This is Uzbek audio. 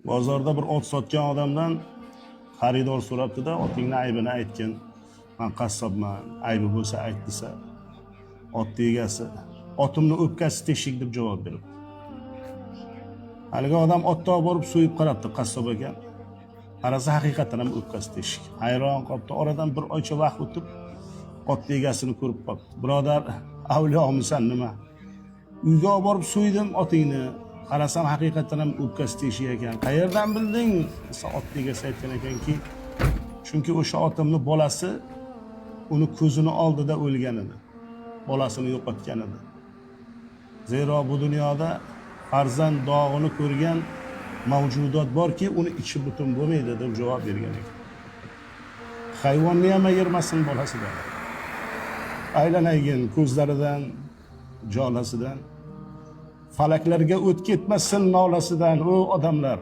Bozorda bir ot sotgan odamdan xaridor so'rabdi-da, otingni aybini aytgin. Men qassobman, aybi bo'lsa ayt desa, ot egasi otimni o'pkasi teshik deb javob berdi. Haligi odam otni olib borib so'yib qarabdi qassob ekan. Qarasa haqiqatan ham o'pkasi teshik. Hayron qolibdi. Oradan bir oycha vaqt o'tib ot egasini ko'rib qoldi. Birodar, avliyomisan nima? Uyga olib borib so'ydim otingni. Qarasam haqiqatan ham o'pkasi teshik ekan. Qayerdan bilding? Ot egasi aytgan ekanki, chunki o'sha otimni bolasi uni ko'zini oldida o'lgan edi. Bolasini yo'qotgan edi. Zero bu dunyoda farzand dog'ini ko'rgan mavjudot borki, uni ichi butun bo'lmaydi deb javob bergan ekan. Hayvonni ham ayirmasin bolasidan. Aylanagin ko'zlaridan, jonasidan. Falaklarga o't ketmasin nolasidan, o odamlar.